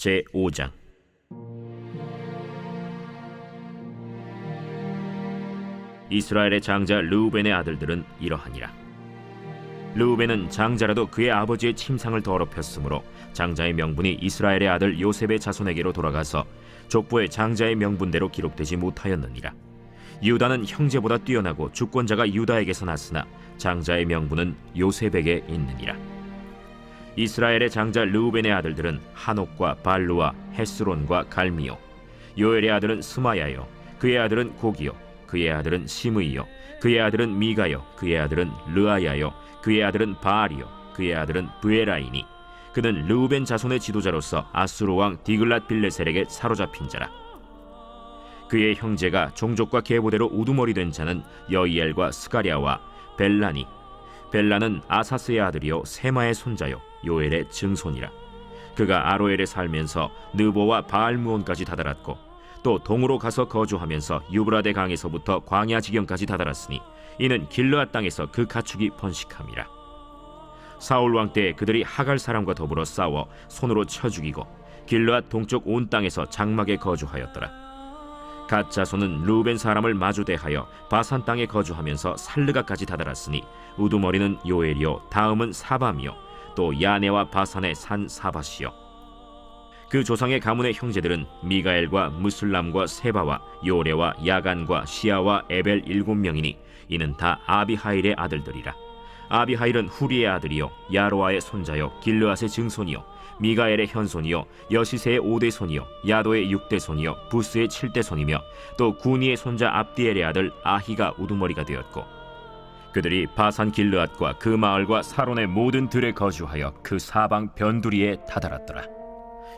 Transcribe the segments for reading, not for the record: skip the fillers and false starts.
제5장. 이스라엘의 장자 르우벤의 아들들은 이러하니라. 르우벤은 장자라도 그의 아버지의 침상을 더럽혔으므로 장자의 명분이 이스라엘의 아들 요셉의 자손에게로 돌아가서 족보의 장자의 명분대로 기록되지 못하였느니라. 유다는 형제보다 뛰어나고 주권자가 유다에게서 났으나 장자의 명분은 요셉에게 있느니라. 이스라엘의 장자 르우벤의 아들들은 하녹과 발루와 헤스론과 갈미요. 요엘의 아들은 스마야요. 그의 아들은 고기요. 그의 아들은 시므이요. 그의 아들은 미가요. 그의 아들은 르아야요. 그의 아들은 바알이요. 그의 아들은 브에라이니. 그는 르우벤 자손의 지도자로서 아수르 왕 디글랏 빌레셀에게 사로잡힌 자라. 그의 형제가 종족과 계보대로 우두머리 된 자는 여이엘과 스가랴와 벨라니. 벨라는 아사스의 아들이요 세마의 손자요 요엘의 증손이라. 그가 아로엘에 살면서 느보와 바알무온까지 다다랐고 또 동으로 가서 거주하면서 유브라데 강에서부터 광야 지경까지 다다랐으니 이는 길르앗 땅에서 그 가축이 번식함이라. 사울 왕 때 그들이 하갈 사람과 더불어 싸워 손으로 쳐 죽이고 길르앗 동쪽 온 땅에서 장막에 거주하였더라. 갓 자손은 르우벤 사람을 마주대하여 바산 땅에 거주하면서 살르가까지 다다랐으니 우두머리는 요엘이요 다음은 사밤이요 또 야네와 바산의 산 사밧이요. 그 조상의 가문의 형제들은 미가엘과 무술람과 세바와 요레와 야간과 시아와 에벨 7명이니 이는 다 아비하일의 아들들이라. 아비하일은 후리의 아들이요 야로아의 손자요 길르앗의 증손이요 미가엘의 현손이요 여시세의 5대손이요 야도의 6대손이요 부스의 7대손이며 또 구니의 손자 압디엘의 아들 아히가 우두머리가 되었고 그들이 바산 길르앗과 그 마을과 사론의 모든 들에 거주하여 그 사방 변두리에 다다랐더라.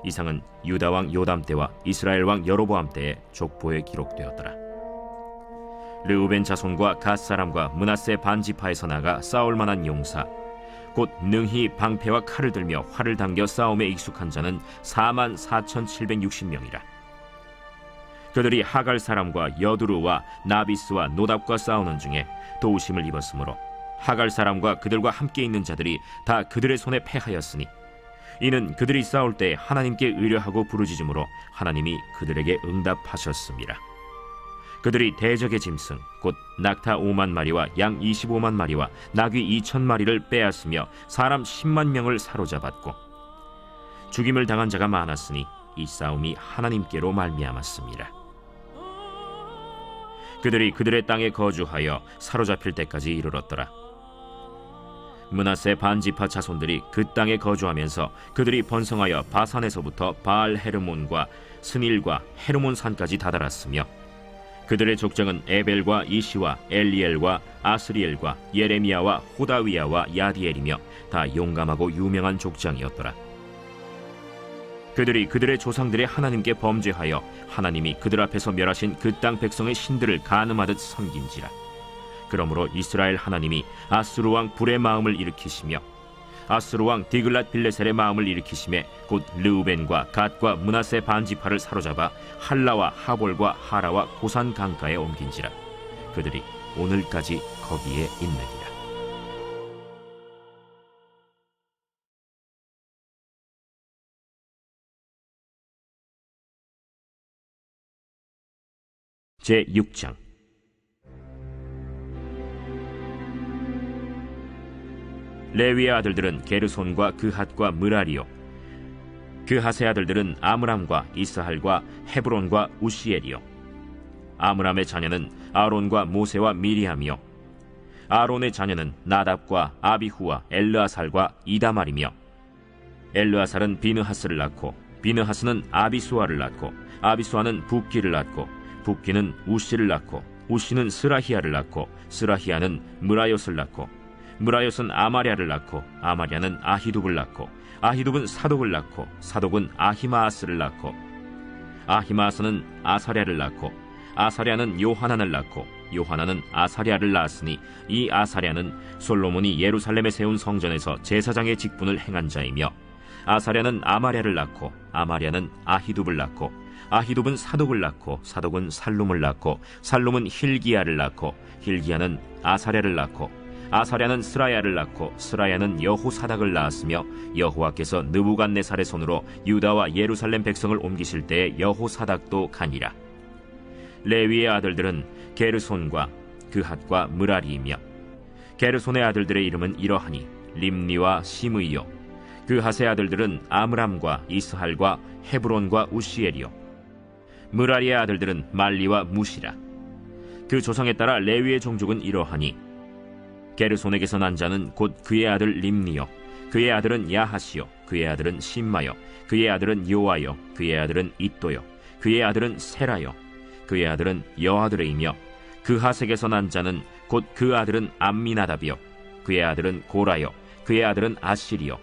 이상은 유다 왕 요담 때와 이스라엘 왕 여로보암 때의 족보에 기록되었더라. 르우벤 자손과 갓 사람과 므낫세 반지파에서 나가 싸울 만한 용사 곧 능히 방패와 칼을 들며 활을 당겨 싸움에 익숙한 자는 44,760명이라. 그들이 하갈 사람과 여두루와 나비스와 노답과 싸우는 중에 도우심을 입었으므로 하갈 사람과 그들과 함께 있는 자들이 다 그들의 손에 패하였으니 이는 그들이 싸울 때 하나님께 의뢰하고 부르짖음으로 하나님이 그들에게 응답하셨습니다. 그들이 대적의 짐승 곧 낙타 5만 마리와 양 25만 마리와 나귀 2천 마리를 빼앗으며 사람 10만 명을 사로잡았고 죽임을 당한 자가 많았으니 이 싸움이 하나님께로 말미암았습니다. 그들이 그들의 땅에 거주하여 사로잡힐 때까지 이르렀더라. 므낫세 반지파 자손들이 그 땅에 거주하면서 그들이 번성하여 바산에서부터 바알 헤르몬과 스닐과 헤르몬 산까지 다다랐으며 그들의 족장은 에벨과 이시와 엘리엘과 아스리엘과 예레미야와 호다위야와 야디엘이며 다 용감하고 유명한 족장이었더라. 그들이 그들의 조상들의 하나님께 범죄하여 하나님이 그들 앞에서 멸하신 그 땅 백성의 신들을 간음하듯 섬긴지라. 그러므로 이스라엘 하나님이 아수르 왕 불의 마음을 일으키시며 아수르 왕 디글랏 빌레셀의 마음을 일으키심에 곧 르우벤과 갓과 므낫세 반지파를 사로잡아 할라와 하볼과 하라와 고산 강가에 옮긴지라. 그들이 오늘까지 거기에 있느니라. 제6장. 레위의 아들들은 게르손과 그핫과 므라리요. 그핫의 아들들은 아므람과 이스할과 헤브론과 우시엘이요. 아므람의 자녀는 아론과 모세와 미리암이요. 아론의 자녀는 나답과 아비후와 엘르아살과 이다말이며 엘르아살은 비느하스를 낳고 비느하스는 아비수아를 낳고 아비수아는 붓기를 낳고 붓기는 우시를 낳고 우시는 스라히야를 낳고 스라히야는 므라요스를 낳고 므라요스는 아마랴를 낳고 아마랴는 아히둡을 낳고 아히둡은 사독을 낳고 사독은 아히마아스를 낳고 아히마아스는 아사랴를 낳고 아사랴는 요하난을 낳고 요하난은 아사랴를 낳았으니 이 아사랴는 솔로몬이 예루살렘에 세운 성전에서 제사장의 직분을 행한 자이며 아사랴는 아마랴를 낳고 아마랴는 아히둡을 낳고 아히둡은 사독을 낳고 사독은 살룸을 낳고 살룸은 힐기야를 낳고 힐기야는 아사랴를 낳고 아사랴는 스라야를 낳고 스라야는 여호사닥을 낳았으며 여호와께서 느부갓네살의 손으로 유다와 예루살렘 백성을 옮기실 때에 여호사닥도 가니라. 레위의 아들들은 게르손과 그핫과 므라리이며 게르손의 아들들의 이름은 이러하니 림니와 시므이요. 그핫의 아들들은 아므람과 이스할과 헤브론과 우시엘이요. 므라리의 아들들은 말리와 무시라. 그 조상에 따라 레위의 종족은 이러하니 게르손에게서 난 자는 곧 그의 아들 림니요, 그의 아들은 야하시요, 그의 아들은 심마요, 그의 아들은 요아요, 그의 아들은 잇도요, 그의 아들은 세라요, 그의 아들은 여아들이며 그핫에게서 난 자는 곧 그 아들은 암미나답이요, 그의 아들은 고라요, 그의 아들은 아시리요,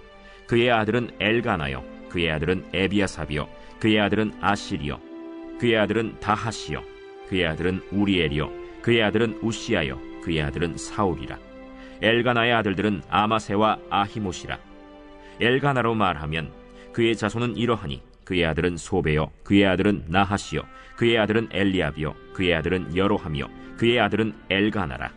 그의 아들은 엘가나요, 그의 아들은 에비아삽이요, 그의 아들은 아시리요, 그의 아들은 다하시요, 그의 아들은 우리엘이요, 그의 아들은 우시아요, 그의 아들은 사울이라. 엘가나의 아들들은 아마세와 아히모시라. 엘가나로 말하면 그의 자손은 이러하니 그의 아들은 소베요, 그의 아들은 나하시요, 그의 아들은 엘리압이요, 그의 아들은 여로함이요, 그의 아들은 엘가나라.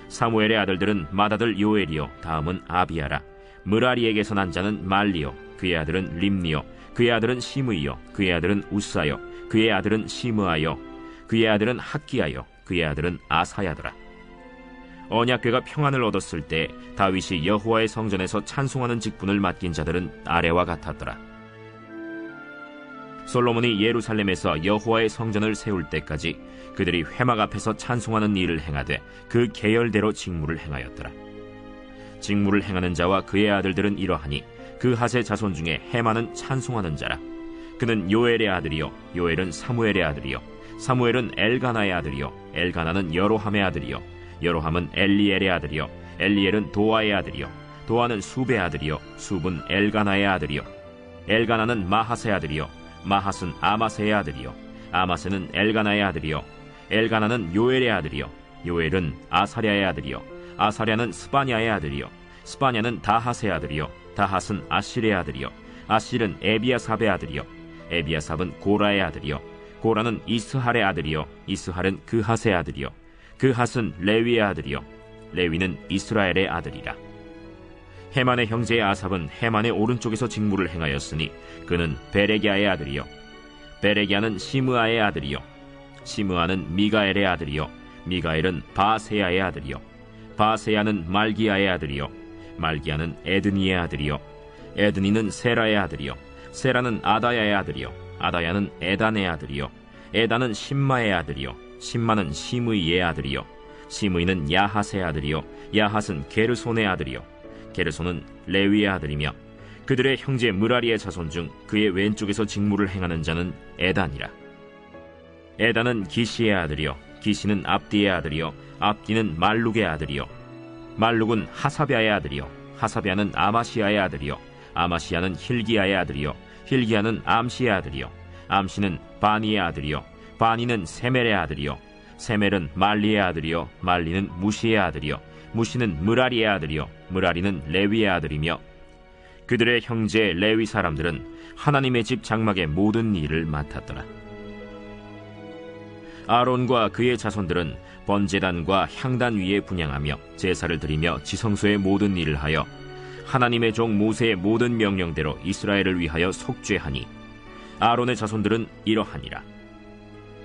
사무엘의 아들들은 맏아들 요엘이요, 다음은 아비아라. 므라리에게서 난 자는 말리요, 그의 아들은 림니요, 그의 아들은 시므이요, 그의 아들은 우사요, 그의 아들은 시므아요, 그의 아들은 학기야요, 그의 아들은 아사야더라. 언약궤가 평안을 얻었을 때 다윗이 여호와의 성전에서 찬송하는 직분을 맡긴 자들은 아래와 같았더라. 솔로몬이 예루살렘에서 여호와의 성전을 세울 때까지 그들이 회막 앞에서 찬송하는 일을 행하되 그 계열대로 직무를 행하였더라. 직무를 행하는 자와 그의 아들들은 이러하니 그핫의 자손 중에 헤만은 찬송하는 자라. 그는 요엘의 아들이요, 요엘은 사무엘의 아들이요, 사무엘은 엘가나의 아들이요, 엘가나는 여로함의 아들이요, 여로함은 엘리엘의 아들이요, 엘리엘은 도아의 아들이요, 도아는 숲의 아들이요, 숲은 엘가나의 아들이요, 엘가나는 마하스의 아들이요, 마하스는 아마세의 아들이요, 아마세는 엘가나의 아들이요, 엘가나는 요엘의 아들이요, 요엘은 아사랴의 아들이요, 아사랴는 스바냐의 아들이요, 스바냐는 다핫의 아들이요, 다핫은 아실의 아들이요, 아실은 에비아삽의 아들이요, 에비아삽은 고라의 아들이요, 고라는 이스할의 아들이요, 이스할은 그핫의 아들이요, 그핫은 레위의 아들이요, 레위는 이스라엘의 아들이라. 헤만의 형제 아삽은 헤만의 오른쪽에서 직무를 행하였으니 그는 베레기야의 아들이요, 베레기야는 시므아의 아들이요, 시므아는 미가엘의 아들이요, 미가엘은 바세야의 아들이요, 바세야는 말기야의 아들이요, 말기야는 에드니의 아들이요, 에드니는 세라의 아들이요, 세라는 아다야의 아들이요, 아다야는 에단의 아들이요, 에단은 심마의 아들이요, 심마는 시므이의 아들이요, 시므이는 야핫의 아들이요, 야핫은 게르손의 아들이요, 게르손은 레위의 아들이며 그들의 형제 므라리의 자손 중 그의 왼쪽에서 직무를 행하는 자는 에단이라. 에단은 기시의 아들이요, 기시는 압디의 아들이요, 압디는 말룩의 아들이요, 말룩은 하사비아의 아들이요, 하사비아는 아마시아의 아들이요, 아마시아는 힐기야의 아들이요, 힐기야는 암시의 아들이요, 암시는 바니의 아들이요, 바니는 세멜의 아들이요, 세멜은 말리의 아들이요, 말리는 무시의 아들이요, 무시는 므라리의 아들이요, 므라리는 레위의 아들이며 그들의 형제 레위 사람들은 하나님의 집 장막의 모든 일을 맡았더라. 아론과 그의 자손들은 번제단과 향단 위에 분향하며 제사를 드리며 지성소의 모든 일을 하여 하나님의 종 모세의 모든 명령대로 이스라엘을 위하여 속죄하니 아론의 자손들은 이러하니라.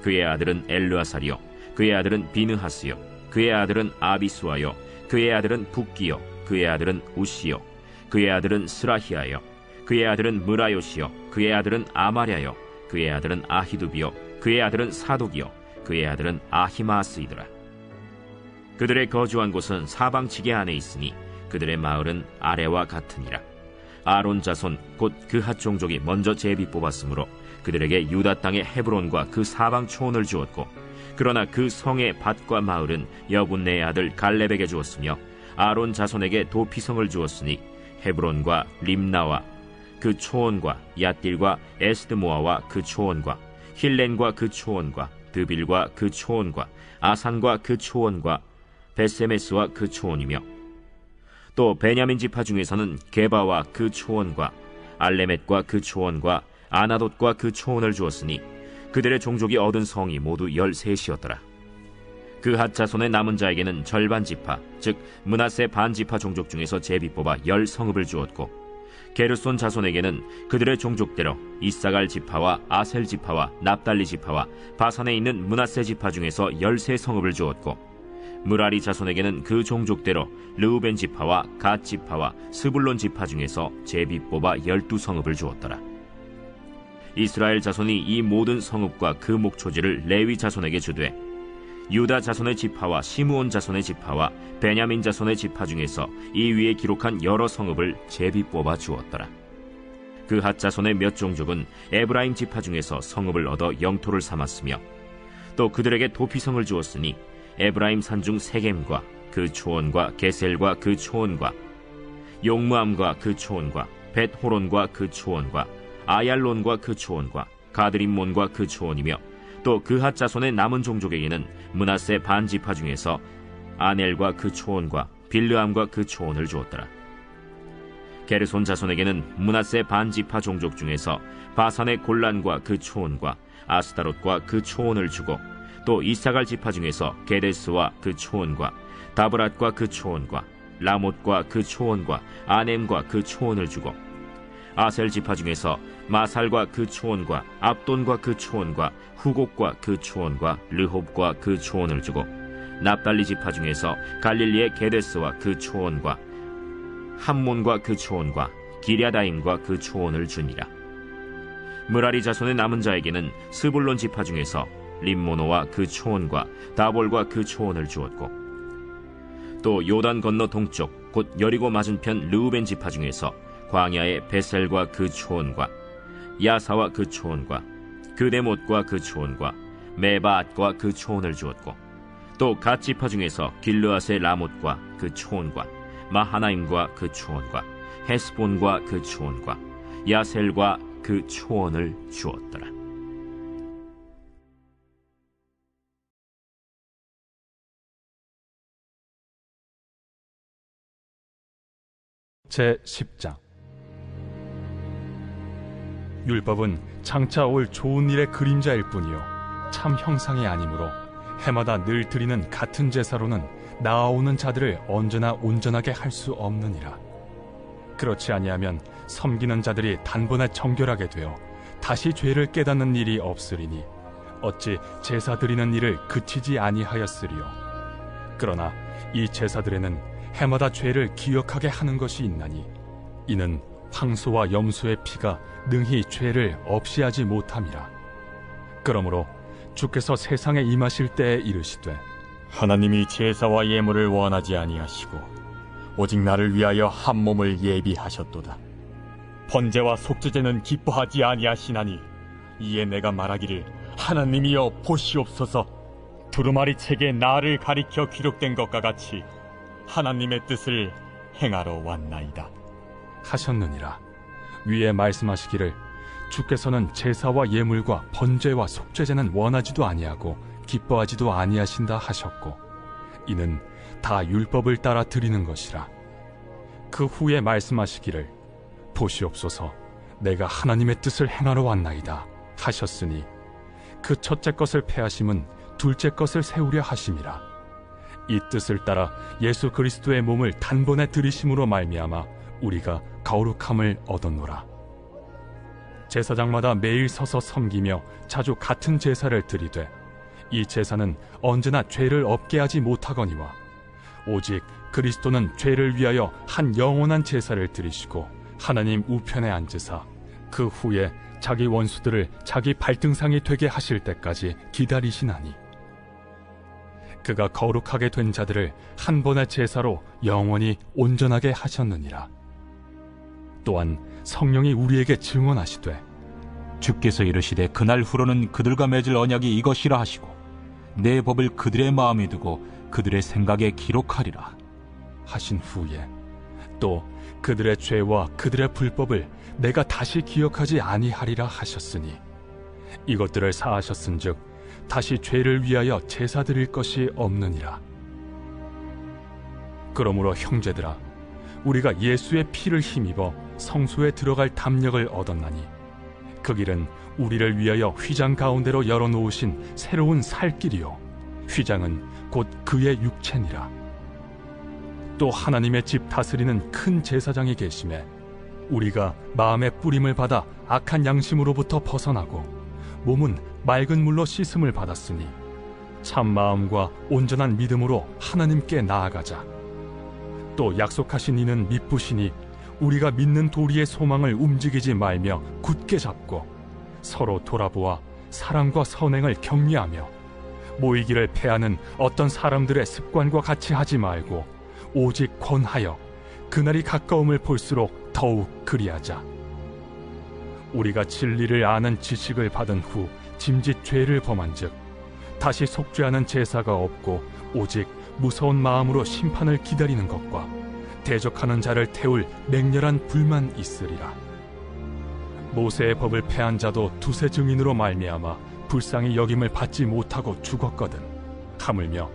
그의 아들은 엘르아살이요, 그의 아들은 비느하스요, 그의 아들은 아비수아요, 그의 아들은 붓기요, 그의 아들은 우시요, 그의 아들은 스라히아요, 그의 아들은 므라요시요, 그의 아들은 아마랴요, 그의 아들은 아히두비요, 그의 아들은 사독이요, 그의 아들은 아히마스이더라. 그들의 거주한 곳은 사방지게 안에 있으니 그들의 마을은 아래와 같으니라. 아론 자손 곧 그핫 종족이 먼저 제비 뽑았으므로 그들에게 유다 땅의 헤브론과 그 사방 초원을 주었고, 그러나 그 성의 밭과 마을은 여분네의 아들 갈렙에게 주었으며 아론 자손에게 도피성을 주었으니 헤브론과 림나와 그 초원과 얏딜과 에스드모아와 그 초원과 힐렌과 그 초원과 드빌과 그 초원과 아산과 그 초원과 베세메스와 그 초원이며 또 베냐민 지파 중에서는 게바와 그 초원과 알레멧과 그 초원과 아나돗과 그 초원을 주었으니 그들의 종족이 얻은 성이 모두 13이었더라. 그핫 자손의 남은 자에게는 절반 지파, 즉 므낫세 반 지파 종족 중에서 제비 뽑아 10성읍을 주었고, 게르손 자손에게는 그들의 종족대로 이사갈 지파와 아셀 지파와 납달리 지파와 바산에 있는 므낫세 지파 중에서 13성읍을 주었고, 므라리 자손에게는 그 종족대로 르우벤 지파와 갓 지파와 스불론 지파 중에서 제비 뽑아 12성읍을 주었더라. 이스라엘 자손이 이 모든 성읍과 그 목초지를 레위 자손에게 주되, 유다 자손의 지파와 시므온 자손의 지파와 베냐민 자손의 지파 중에서 이 위에 기록한 여러 성읍을 제비 뽑아 주었더라. 그핫 자손의 몇 종족은 에브라임 지파 중에서 성읍을 얻어 영토를 삼았으며, 또 그들에게 도피성을 주었으니 에브라임 산중 세겜과 그 초원과 게셀과 그 초원과 용무암과 그 초원과 벳호론과 그 초원과 아얄론과 그 초원과 가드림몬과 그 초원이며, 또 그핫 자손의 남은 종족에게는 므낫세 반 지파 중에서 아넬과 그 초원과 빌르암과 그 초원을 주었더라. 게르손 자손에게는 므낫세 반 지파 종족 중에서 바산의 골란과 그 초원과 아스다롯과 그 초원을 주고, 또 이사갈 지파 중에서 게데스와 그 초원과 다브랏과 그 초원과 라못과 그 초원과 아넴과 그 초원을 주고, 아셀 지파 중에서 마살과 그 초원과 압돈과 그 초원과 후곡과 그 초원과 르홉과 그 초원을 주고, 납달리 지파 중에서 갈릴리의 게데스와 그 초원과 함몬과 그 초원과 기랴다임과 그 초원을 주니라. 므라리 자손의 남은 자에게는 스불론 지파 중에서 림모노와 그 초원과 다볼과 그 초원을 주었고, 또 요단 건너 동쪽 곧 여리고 맞은편 르우벤 지파 중에서 광야의 베셀과 그 초원과 야사와 그 초원과 그데못과 그 초원과 메바앗과 그 초원을 주었고, 또 갓 지파 중에서 길르앗의 라못과 그 초원과 마하나임과 그 초원과 헤스본과 그 초원과 야셀과 그 초원을 주었더라. 제10장. 율법은 장차 올 좋은 일의 그림자일 뿐이요 참 형상이 아니므로 해마다 늘 드리는 같은 제사로는 나아오는 자들을 언제나 온전하게 할 수 없느니라. 그렇지 아니하면 섬기는 자들이 단번에 정결하게 되어 다시 죄를 깨닫는 일이 없으리니 어찌 제사 드리는 일을 그치지 아니하였으리요. 그러나 이 제사들에는 해마다 죄를 기억하게 하는 것이 있나니, 이는 황소와 염소의 피가 능히 죄를 없이 하지 못함이라. 그러므로 주께서 세상에 임하실 때에 이르시되, 하나님이 제사와 예물을 원하지 아니하시고 오직 나를 위하여 한 몸을 예비하셨도다. 번제와 속죄제는 기뻐하지 아니하시나니, 이에 내가 말하기를 하나님이여 보시옵소서, 두루마리 책에 나를 가리켜 기록된 것과 같이 하나님의 뜻을 행하러 왔나이다 하셨느니라. 위에 말씀하시기를 주께서는 제사와 예물과 번제와 속죄제는 원하지도 아니하고 기뻐하지도 아니하신다 하셨고, 이는 다 율법을 따라 드리는 것이라. 그 후에 말씀하시기를 보시옵소서, 내가 하나님의 뜻을 행하러 왔나이다 하셨으니, 그 첫째 것을 패하심은 둘째 것을 세우려 하심이라. 이 뜻을 따라 예수 그리스도의 몸을 단번에 들이심으로 말미암아 우리가 거룩함을 얻었노라. 제사장마다 매일 서서 섬기며 자주 같은 제사를 드리되, 이 제사는 언제나 죄를 없게 하지 못하거니와 오직 그리스도는 죄를 위하여 한 영원한 제사를 드리시고 하나님 우편에 앉으사 그 후에 자기 원수들을 자기 발등상이 되게 하실 때까지 기다리시나니, 그가 거룩하게 된 자들을 한 번의 제사로 영원히 온전하게 하셨느니라. 또한 성령이 우리에게 증언하시되, 주께서 이르시되 그날 후로는 그들과 맺을 언약이 이것이라 하시고 내 법을 그들의 마음에 두고 그들의 생각에 기록하리라 하신 후에 또 그들의 죄와 그들의 불법을 내가 다시 기억하지 아니하리라 하셨으니, 이것들을 사하셨은즉 다시 죄를 위하여 제사 드릴 것이 없느니라. 그러므로 형제들아, 우리가 예수의 피를 힘입어 성소에 들어갈 담력을 얻었나니, 그 길은 우리를 위하여 휘장 가운데로 열어놓으신 새로운 살 길이요 휘장은 곧 그의 육체니라. 또 하나님의 집 다스리는 큰 제사장이 계심에 우리가 마음의 뿌림을 받아 악한 양심으로부터 벗어나고 몸은 맑은 물로 씻음을 받았으니 참 마음과 온전한 믿음으로 하나님께 나아가자. 또 약속하신 이는 미쁘시니 우리가 믿는 도리의 소망을 움직이지 말며 굳게 잡고 서로 돌아보아 사랑과 선행을 격려하며 모이기를 패하는 어떤 사람들의 습관과 같이 하지 말고 오직 권하여 그날이 가까움을 볼수록 더욱 그리하자. 우리가 진리를 아는 지식을 받은 후 짐짓 죄를 범한즉 다시 속죄하는 제사가 없고 오직 무서운 마음으로 심판을 기다리는 것과 대적하는 자를 태울 맹렬한 불만 있으리라. 모세의 법을 패한 자도 두세 증인으로 말미암아 불쌍히 여김을 받지 못하고 죽었거든. 하물며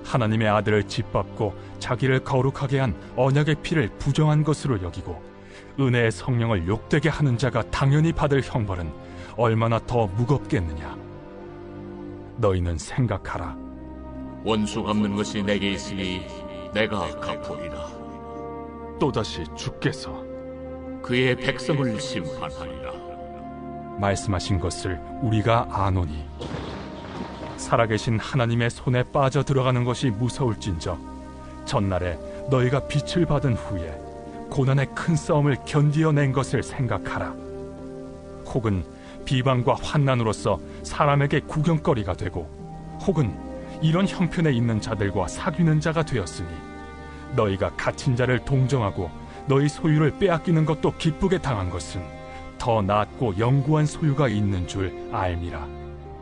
하나님의 아들을 짓밟고 자기를 거룩하게 한 언약의 피를 부정한 것으로 여기고 은혜의 성령을 욕되게 하는 자가 당연히 받을 형벌은 얼마나 더 무겁겠느냐. 너희는 생각하라. 원수 갚는 것이 내게 있으니 내가 갚으리라. 또다시 주께서 그의 백성을 심판하리라. 말씀하신 것을 우리가 아노니 살아계신 하나님의 손에 빠져 들어가는 것이 무서울진저 전날에 너희가 빛을 받은 후에 고난의 큰 싸움을 견디어낸 것을 생각하라. 혹은 비방과 환난으로서 사람에게 구경거리가 되고 혹은 이런 형편에 있는 자들과 사귀는 자가 되었으니 너희가 갇힌 자를 동정하고 너희 소유를 빼앗기는 것도 기쁘게 당한 것은 더 낫고 영구한 소유가 있는 줄 알미라.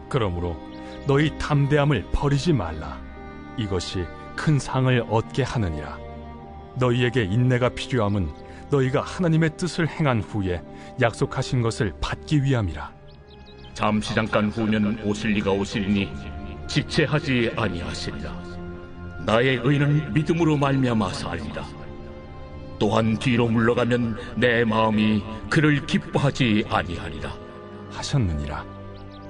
그러므로 너희 담대함을 버리지 말라. 이것이 큰 상을 얻게 하느니라. 너희에게 인내가 필요함은 너희가 하나님의 뜻을 행한 후에 약속하신 것을 받기 위함이라. 잠시 잠깐 후면 오실 이가 오시리니 지체하지 아니하시리라. 나의 의는 믿음으로 말미암아 살리라. 또한 뒤로 물러가면 내 마음이 그를 기뻐하지 아니하리라 하셨느니라.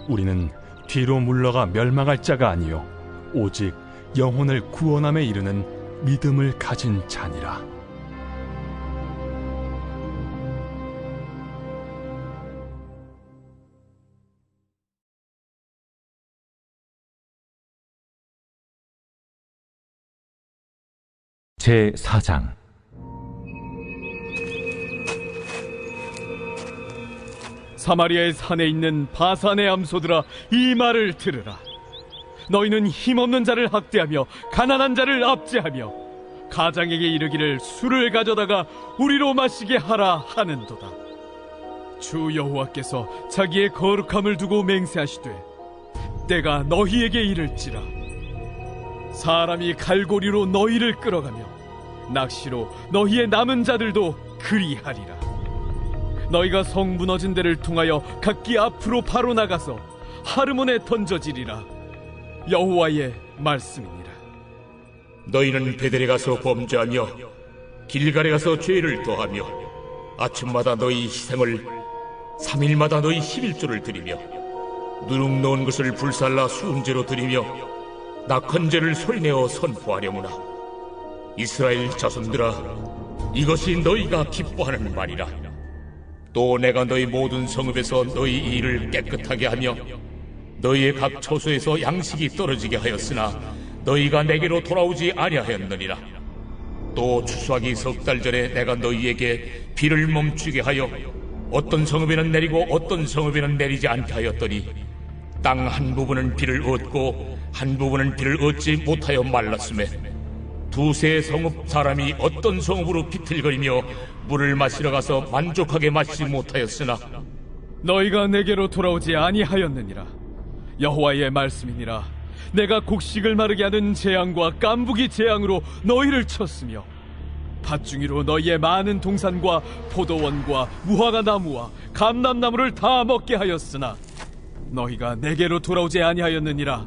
우리는 뒤로 물러가 멸망할 자가 아니요 오직 영혼을 구원함에 이르는 믿음을 가진 자니라. 제4장. 사마리아의 산에 있는 바산의 암소들아, 이 말을 들으라. 너희는 힘없는 자를 학대하며 가난한 자를 압제하며 가장에게 이르기를 술을 가져다가 우리로 마시게 하라 하는도다. 주 여호와께서 자기의 거룩함을 두고 맹세하시되 때가 너희에게 이를지라. 사람이 갈고리로 너희를 끌어가며 낚시로 너희의 남은 자들도 그리하리라. 너희가 성 무너진 데를 통하여 각기 앞으로 바로 나가서 하르몬에 던져지리라. 여호와의 말씀이니라. 너희는 베델에 가서 범죄하며 길갈에 가서 죄를 더하며 아침마다 너희 희생을 3일마다 너희 11조를 드리며 누룩 놓은 것을 불살라 수음제로 드리며 낙헌제를 소리내어 선포하려무나. 이스라엘 자손들아, 이것이 너희가 기뻐하는 말이라. 또 내가 너희 모든 성읍에서 너희 일을 깨끗하게 하며 너희의 각 처소에서 양식이 떨어지게 하였으나 너희가 내게로 돌아오지 아니하였느니라. 또 추수하기 석 달 전에 내가 너희에게 비를 멈추게 하여 어떤 성읍에는 내리고 어떤 성읍에는 내리지 않게 하였더니 땅 한 부분은 비를 얻고 한 부분은 비를 얻지 못하여 말랐음에 두세 성읍 사람이 어떤 성읍으로 비틀거리며 물을 마시러 가서 만족하게 마시지 못하였으나 너희가 내게로 돌아오지 아니하였느니라. 여호와의 말씀이니라. 내가 곡식을 마르게 하는 재앙과 깐부기 재앙으로 너희를 쳤으며 밭중이로 너희의 많은 동산과 포도원과 무화과 나무와 감람나무를 다 먹게 하였으나 너희가 내게로 돌아오지 아니하였느니라.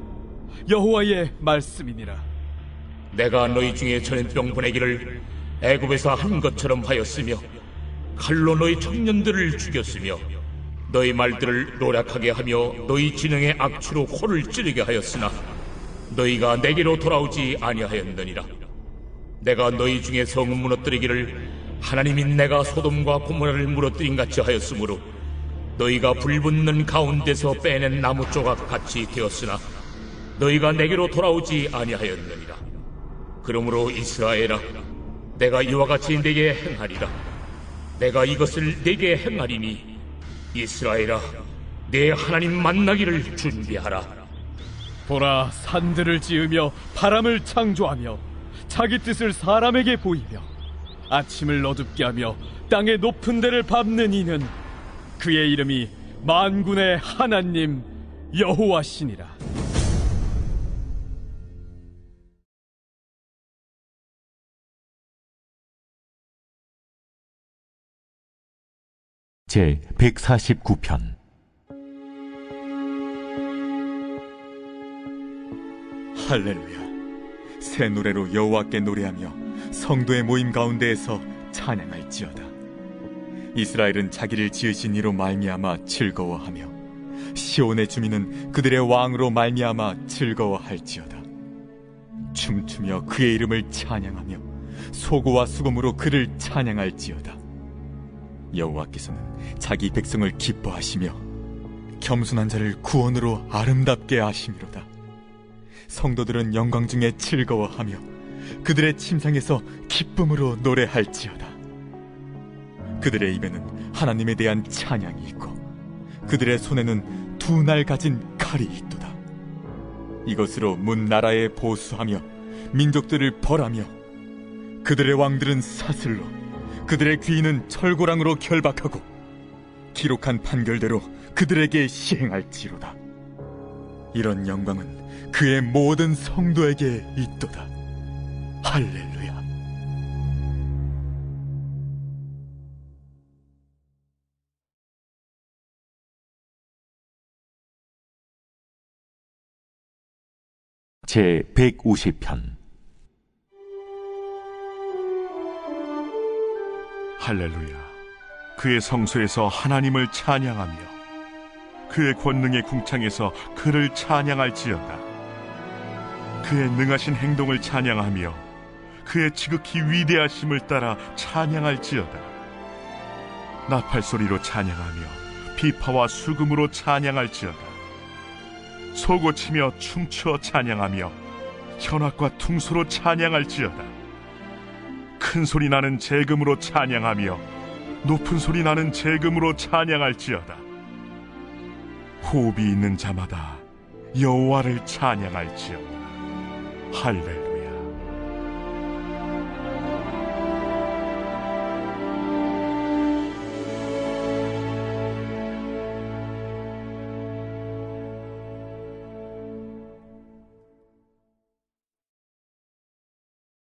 여호와의 말씀이니라. 내가 너희 중에 전염병 보내기를 애굽에서 한 것처럼 하였으며 칼로 너희 청년들을 죽였으며 너희 말들을 노략하게 하며 너희 진영의 악취로 코를 찌르게 하였으나 너희가 내게로 돌아오지 아니하였느니라. 내가 너희 중에 성을 무너뜨리기를 하나님이 내가 소돔과 고모라를 무너뜨린 같이 하였으므로 너희가 불붙는 가운데서 빼낸 나무 조각 같이 되었으나 너희가 내게로 돌아오지 아니하였느니라. 그러므로 이스라엘아, 내가 이와 같이 내게 행하리라. 내가 이것을 내게 행하리니 이스라엘아, 내 하나님 만나기를 준비하라. 보라, 산들을 지으며 바람을 창조하며 자기 뜻을 사람에게 보이며 아침을 어둡게 하며 땅의 높은 데를 밟는 이는 그의 이름이 만군의 하나님 여호와시니라. 제 149편 할렐루야. 새 노래로 여호와께 노래하며 성도의 모임 가운데에서 찬양할지어다. 이스라엘은 자기를 지으신 이로 말미암아 즐거워하며 시온의 주민은 그들의 왕으로 말미암아 즐거워할지어다. 춤추며 그의 이름을 찬양하며 소고와 수금으로 그를 찬양할지어다. 여호와께서는 자기 백성을 기뻐하시며 겸손한 자를 구원으로 아름답게 하심이로다. 성도들은 영광 중에 즐거워하며 그들의 침상에서 기쁨으로 노래할지어다. 그들의 입에는 하나님에 대한 찬양이 있고 그들의 손에는 두 날 가진 칼이 있도다. 이것으로 문 나라에 보수하며 민족들을 벌하며 그들의 왕들은 사슬로 그들의 귀인은 철고랑으로 결박하고 기록한 판결대로 그들에게 시행할지로다. 이런 영광은 그의 모든 성도에게 있도다. 할렐루야. 제 150편 할렐루야. 그의 성소에서 하나님을 찬양하며 그의 권능의 궁창에서 그를 찬양할지어다. 그의 능하신 행동을 찬양하며 그의 지극히 위대하심을 따라 찬양할지어다. 나팔소리로 찬양하며 비파와 수금으로 찬양할지어다. 소고치며 춤추어 찬양하며 현악과 퉁소로 찬양할지어다. 큰 소리 나는 재금으로 찬양하며 높은 소리 나는 재금으로 찬양할지어다. 호흡이 있는 자마다 여호와를 찬양할지어다. 할렐루야.